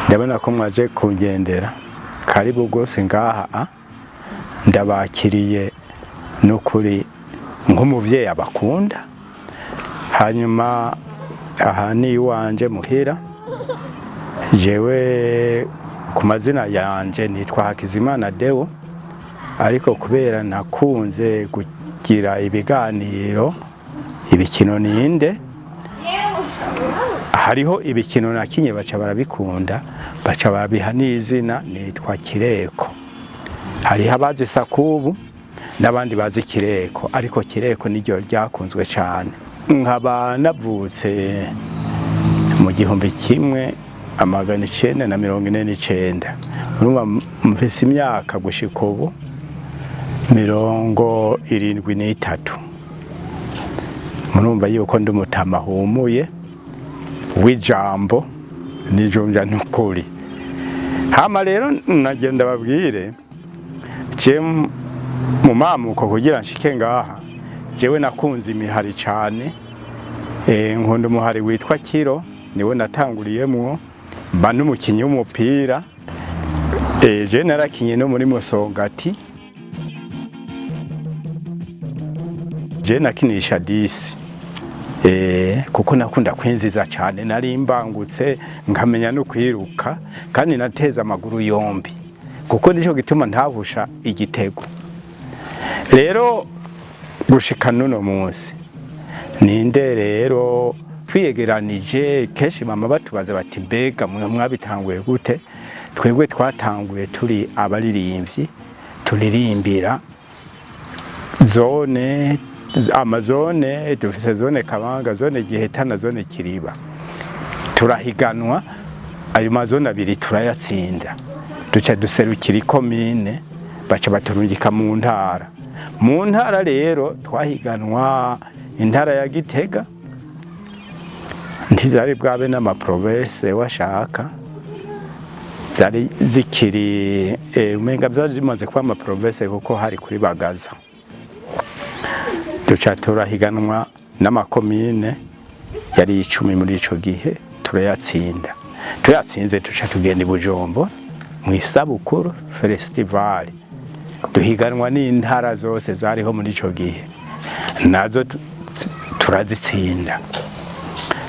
ndabona ko mwaje kungendera karibu gose ngaha ndabakiriye n'ukuri nk'umuvyeyi abakunda. Hanyuma aha ni iwanje muhira, jewe ku mazina yanje nitwa Hakizimana Deo, ariko kubera nakunze kugira ibiganiro ibikino Ninde, hariho ibikino nakinye baca barabikunda, baca barabiha n'izina nitwa Kireko. Hariho abazi Sakubu n'abandi bazi Kireko, ariko Kireko niryo ryakunzwe cyane. Nkaba navutse mu 1949, urumva mfise imyaka gushika ubu 73. Murumva yuko ndi umutama humuye w'ijambo nijumja n'ukuri. Hama rero nagenda babwire je mu mamuko kugira nshike ngaha, jewe nakunze imihari cyane. Nkunda umuhari witwa Kiro, niwe natanguriyemwo, mba n'umukinyi w'umupira. Je narakinye no muri Musongati, je nakinisha 10. Kuko nakunda kwinziza cyane, nari mbangutse nkamenya no kwiruka, kandi nateza amaguru yombi, kuko nico gituma ntahusha igitego. Rero gushika nuno munsi Ninde rero twiyegeranije, keshi mama batubaza bati mbega mwabitanguye gute? Twebwe twatanguye turi abaririmbyi, turirimbira zone amazone, dufise zone Kabanga, zone Giheta na zone Kiriba. Turahiganwa, ayo mazone abiri turayatsinda, duca duserukira ikomine, baca baturungika mu ntara. Mu ntara rero twahiganwa intara ya Gitega, ntizari bwabe n'amaprovince washaka, zari zikiri umenga byaje bimaze kuba amaprovince kuko hari kuri Bagaza. Duca turahiganwa n'amakomine yari 10 muri ico gihe, turayatsinda. Tuyatsinze duca tugenda i Bujombo mu isabukuru festival, duhiganwa n'intara zose zariho muri ico gihe, nazo turazitsinda.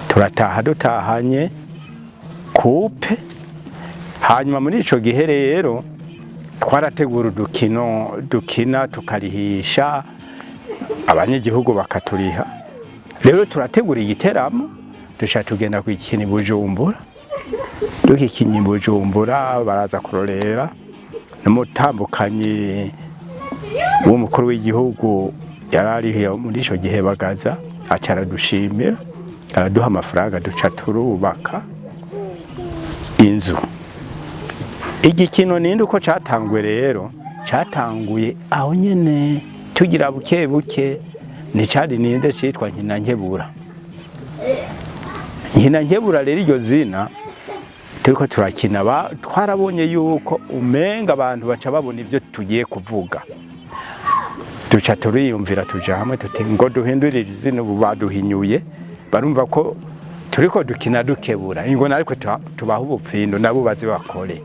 Turataha dutahanye coupe. Hanyuma muri ico gihe rero twarategura udukino dukina tukarihisha abanyagihugu bakaturiha. Rero turategura igiteramo, duca tugenda kwikina i Bujumbura. Dukikinye i Bujumbura baraza kurorera, n'umutambukanyi w'umukuru w'igihugu yarari muri ico gihe Bagaza, acara dushimira, araduha amafaranga, duca turubaka inzu. Igikino Ninde uko catangwe rero, catanguye aho nyene tugira buke buke, ni cari Ninde citwa Nkina Nkebura. Nkina Nkebura rero iryo zina turiko turakina, twarabonye yuko umenga abantu baca babona ivyo tugiye kuvuga. Duca turiyumvira, tuja hamwe tuti ngo duhindurire izina, ubu baduhinyuye, barumva ko turiko dukina dukebura, ingo nariko tubaha ubupfindo nabo bazi bakore.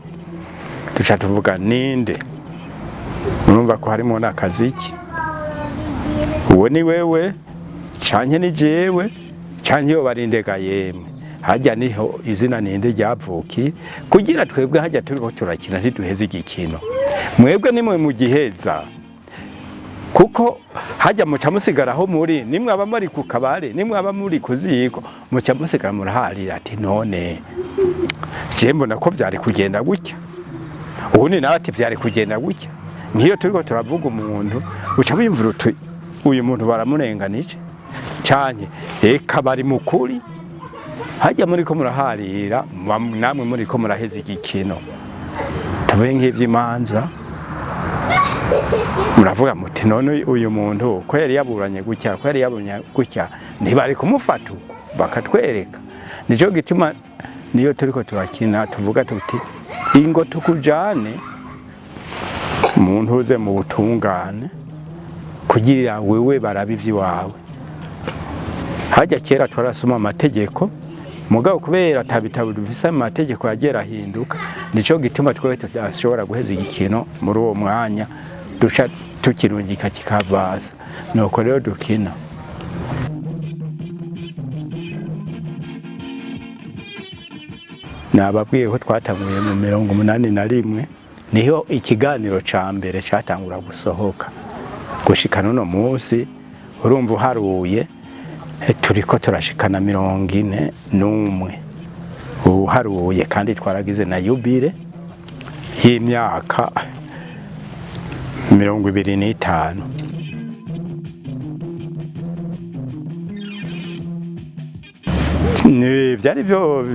Duca tuvuga Ninde, murumva ko harimo n'akaziki, uwo ni wewe canke ni jewe canke yo barindega yemwe. Hajya niho izina Ninde ryavuki, kugira twebwe hajya turiko turakina ntiduheze igikino, mwebwe nimwe mu giheza, kuko hajya muca musigaraho muri, nimwe aba muri ku kabare, nimwe aba muri kuziko, muca musigara muraharira ati none je mbona ko vyari kugenda gutya, ubundi nawe ati vyari kugenda gutya. Nkiyo turiko turavuga umuntu uca bimvura uti uyu muntu baramurenganije canke eka bari mukuri. hajya muri ko muraharira namwe muri ko muraheza igikino tavuye nk'ivy'imanza muravuga muti none uyu muntu ko yari yaburanye gutya ko yari yabonye gutya ntibari kumufata bakatwereka nico gituma niyo turiko turakina tuvuga tuti ingo tukujane umuntu uze mu butungane kugira wewe barabivyi wawe hajya kera twarasoma amategeko mugabo kubera tabitabo dufise amategeko yagera hinduka nico gituma twewe tudashobora guheza igikino muri uwo mwanya duca tukirungika kikavaza nuko rero dukina nababwiye ko twatanguye mu 81 niho ikiganiro ca mbere catangura gusohoka gushikana no munsi urumva haruye turiko turashikana 41 uharuye kandi twaragize na yubile y'imyaka 25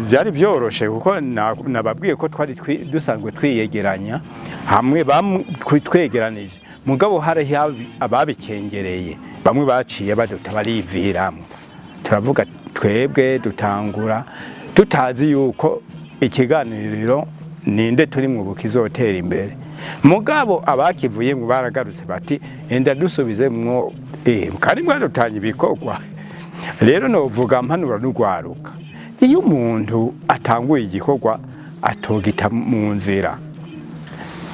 vyari vyoroshe kuko nababwiye ko twari dusanzwe twiyegeranya hamwe twegeranije mugabo hari ababikengereye bamwe baciye baduta bariviramwe turavuga twebwe dutangura tutazi yuko ikiganiro ninde turi mu bukizotera imbere mugabo abakivuyemwe baragarutse bati enda dusubizemwo kandi mwadutanye ibikorwa rero novuga mpanura n'ugwaruka iyo umuntu atanguye igikorwa atogita mu nzira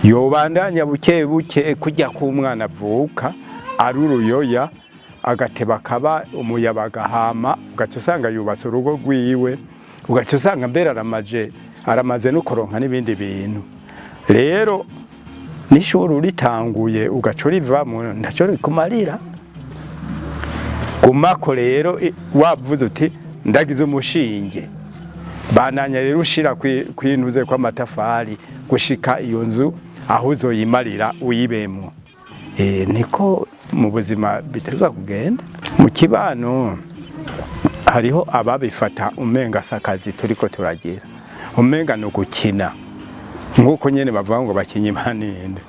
yobandanya buke buke kujya ku mwana avuka ari uruyoya agateba kaba umuyabaga hama ugaca usanga yubatse urugo rwiwe ugaca usanga mbere aramaze no kuronka n'ibindi bintu rero n'ishuri uritanguye ugaca urivamo ntacyo rikumarira gumako rero wavuze uti ndagize umushinge bananya rero ushira kwinuze kwa matafari gushika iyo nzu aho uzoyimarira uyibemwo niko mu buzima bitezwa kugenda mu kibano hariho ababifata umenga sakazi turiko turagira umenga no gukina nkuko nyene bavuga ngo bakinye impaninde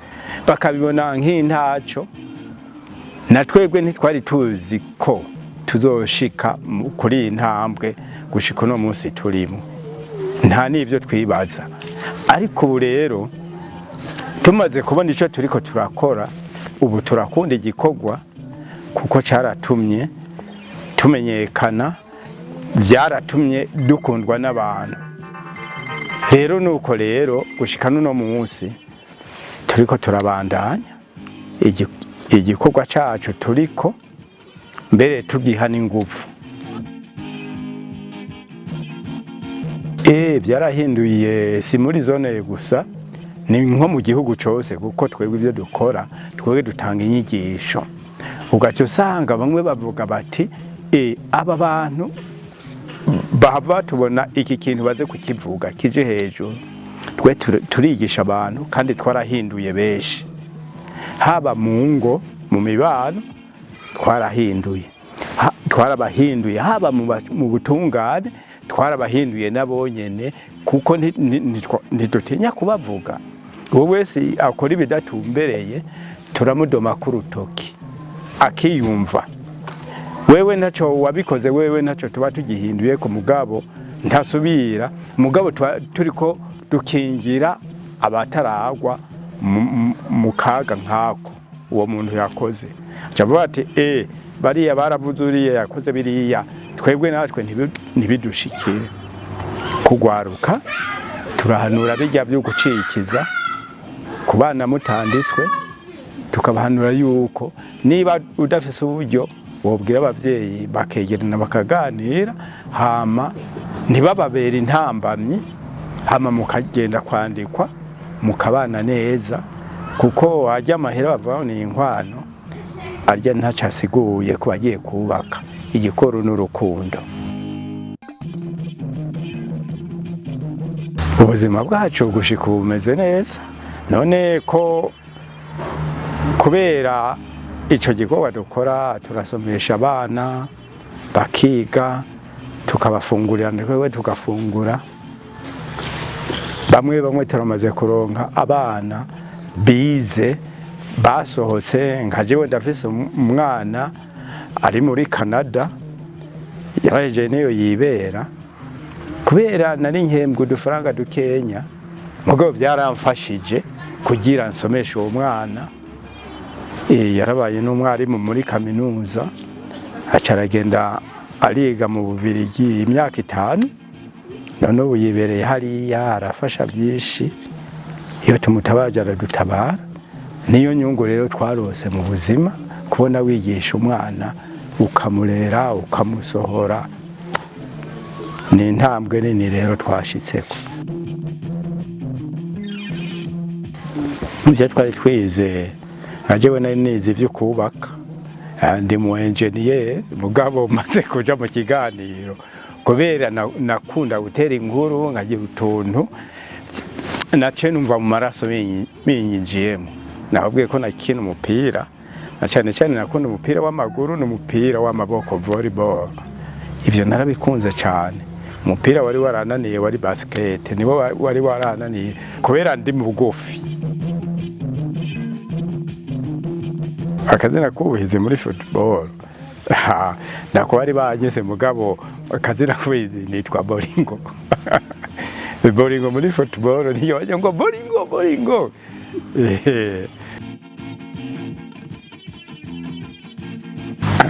bakabibona nk'intaco na twebwe ntitwari tuzi ko tuzoshika kuri intambwe gushika no munsi turimo nta nivyo twibaza ariko ubu rero tumaze kubona ico turiko turakora ubu turakunda igikorwa kuko caratumye tumenyekana vyaratumye dukundwa n'abantu rero nuko rero gushika no munsi turiko turabandanya igikorwa cacu turiko mbere tugiha n'ingufu byarahinduye si muri zone gusa ni nko mu gihugu cyose kuko twebwe ibyo dukora twebwe dutanga inyigisho ugaca usanga bamwe bavuga bati aba bantu bahava tubona iki kintu baze kukivuga kije hejuru twe turigisha abantu kandi twarahinduye benshi haba mu ngo mu mibano twarabahinduye haba mu butungane twarabahinduye nabonyene kuko ntidutinya kubavuga uwo wese akora ibidatumbereye turamudoma ku rutoki akiyumva wewe ntaco wabikoze wewe ntaco tuba tugihinduye ku mugabo ntasubira mugabo turiko dukingira abataragwa mu kaga nkako uwo muntu yakoze acavuga ati bariya baravuze uriya yakoze biriya twebwe natwe ntibidushikire kugwaruka turahanura bijya byo gucikiza ku bana mutanditswe tukabahanura yuko niba udafise uburyo wobwira abavyeyi bakegerana bakaganira hama ntibababera intambamyi hama mukagenda kwandikwa mukabana neza kuko wajya amahera bavuga ni inkwano arya ntacasiguye ko bagiye kubaka igikoro n'urukundo ubuzima bwacu gushika bumeze neza none ko kubera ico gikorwa dukora turasomesha abana bakiga tukabafungurira ndetse tugafungura. Bamwe turamaze kuronka abana bize basohotse, nka jewe ndafise umwana ari muri Canada yaraje niyo yibera, kubera nari nkembwe udufaranga dukenya, mugabo byaramfashije kugira nsomeshe uwo mwana. Yarabaye n'umwarimu muri kaminuza, acaragenda ariga mu Bubiligi imyaka 5, none ubu yibereye hariya arafasha byinshi. Iyo tumutabaje aradutabara. Niyo nyungu rero twarose mu buzima, kubona wigisha umwana ukamurera ukamusohora, ni intambwe nini rero twashitseko. Muvyo twari twize, ajewe nari nize ivyo kubaka, ndi mu engineer, mugabo maze kuja mu kiganiro kubera nakunda gutera inkuru nkagira utuntu nace numva mu maraso binyinjiyemo. Nababwiye ko nakina umupira, na cyane cyane nakunda umupira w'amaguru n'umupira w'amaboko volleyball. Ivyo narabikunze cyane. Umupira wari warananiye wari basket, nibo wari warananiye kubera ndi mu bugufi. Akazina kubihize muri football, nako bari bageze mugabo akazina kubihize nitwa Bolingo. Bolingo muri football niyo ngo Bolingo.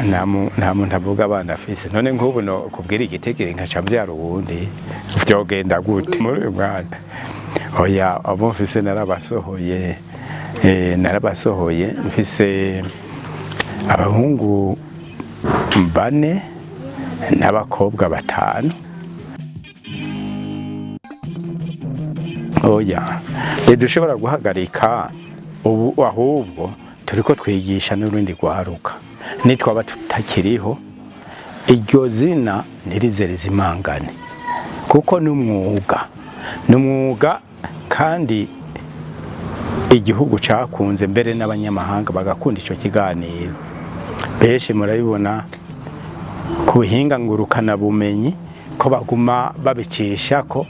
Nta muntu avuga abana afise, none nk'ubu no kubwira igitegere nkaca mbyara ubundi vyogenda gute muri uyu mwanya? Oya, abo mfise narabasohoye, mfise abahungu 4 n'abakobwa 5. Oya, dushobora guhagarika ubu, ahubwo turiko twigisha n'urundi rwaruka. Nitwaba tutakiriho, iryo zina ntirize rizimangane, kuko n'umwuga kandi igihugu cakunze, mbere n'abanyamahanga bagakunda ico kiganiro. Benshi murabibona ku buhinga ngurukana bumenyi ko baguma babicishako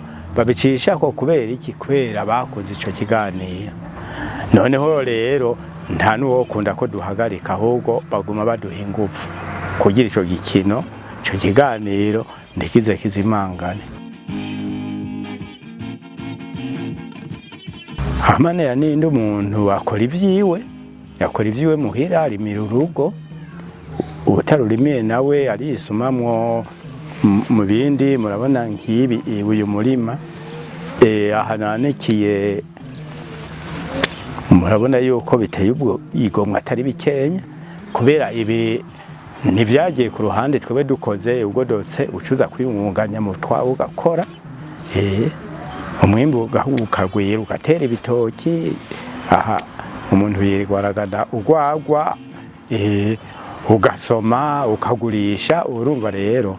kubera iki? Kubera bakoze ico kiganiro. Noneho rero nta nuwo kunda ko duhagarika, ahubwo baguma baduha ingufu kugira ico gikino, ico kiganiro ndikize kizimangane. Hamane ya Ninde umuntu yakora ivyiwe muhira, ari murugo, ubutarurimiye nawe arisumamwo mu bindi. Murabona nk'ibi uyu murima ahananikiye, murabona yuko biteye ubwo igomwa atari bikenya, kubera ibi ntivyagiye ku ruhande twebe dukoze ubwo dotse ucuza kwiyunganya mu twawe ugakora, umwimbu ukagwira ugatera ibitoki. Aha umuntu yirwaragana ugwagwa, ugasoma ukagurisha. Urumva rero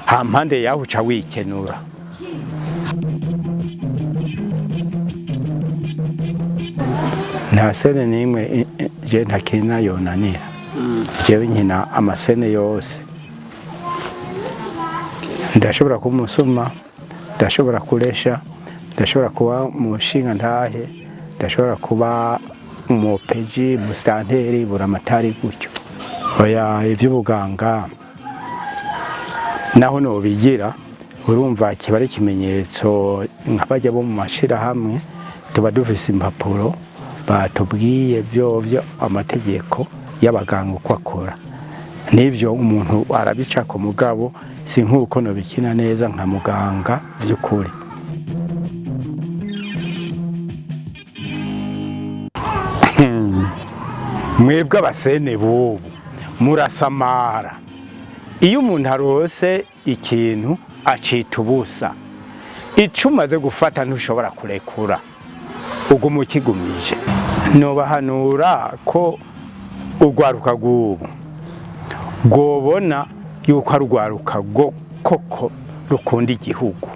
hampande yaho uca wikenura. Nta sene nimwe je ntakina yonanira, jewe nkina amasene yose. Ndashobora kumusuma, ndashobora kuresha, ndashobora kuba mushinga ntahe, ndashobora kuba umupeji, musanteri, buramatari gutyo. Oya, ivy'ubuganga naho no bigira, urumva kiba ari ikimenyetso. Nk'abajya bo mu mashirahamwe tuba dufise impapuro batubwiye vyovyo amategeko y'abaganga uko akora. Nivyo umuntu arabica ku mugabo, si nk'uko no bikina neza nka muganga vy'ukuri. Mwebwe abasene bubu murasamara. Iyo umuntu arose ikintu acita ubusa, ico umaze gufata ntushobora kurekura, uguma ukigumije. Nobahanura ko urwaruka rw'ubu rwobona yuko ari urwaruka koko rukunda igihugu,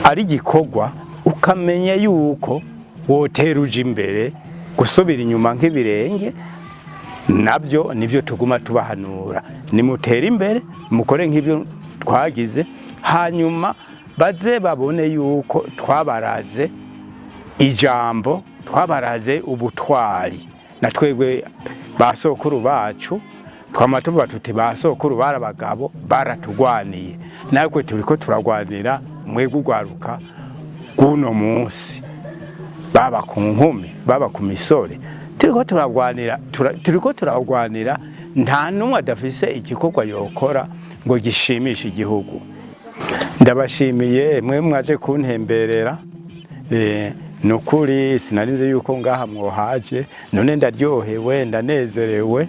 ari igikorwa ukamenya yuko wotera uje imbere, gusubira inyuma nk'ibirenge nabyo nibyo tuguma tubahanura, nimutere imbere mukore nk'ibyo twagize, hanyuma baze babone yuko twabaraze ijambo, twabaraze ubutwari. Na twebwe basokuru bacu twama tuvuga tuti basokuru barabagabo baratugwaniye, natwe turiko turagwanira mwebwe ugwaruka guno munsi, baba ku nkumi baba ku misore, turiko turagwanira nta numwe adafise igikorwa yokora ngo gishimishe igihugu. Ndabashimiye mwe mwaje kuntemberera, nukuri sinarinze yuko ngaha mwohaje, none ndaryohewe ndanezerewe,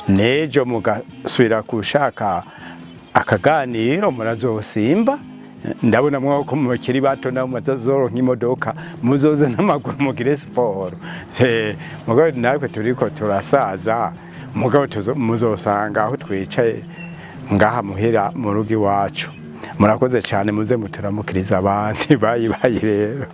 nejo mugasubira kushaka akaganiro murazosimba, ndabona mwako mukiri bato na mutazoro nk'imodoka muzoze n'amaguru mugire siporo. Mugabo natwe turiko turasaza, mugabo muzosanga aho twicaye ngaha muhira mu rugo iwacu. Murakoze cyane, muze muturamukiriza abandi bayi rero.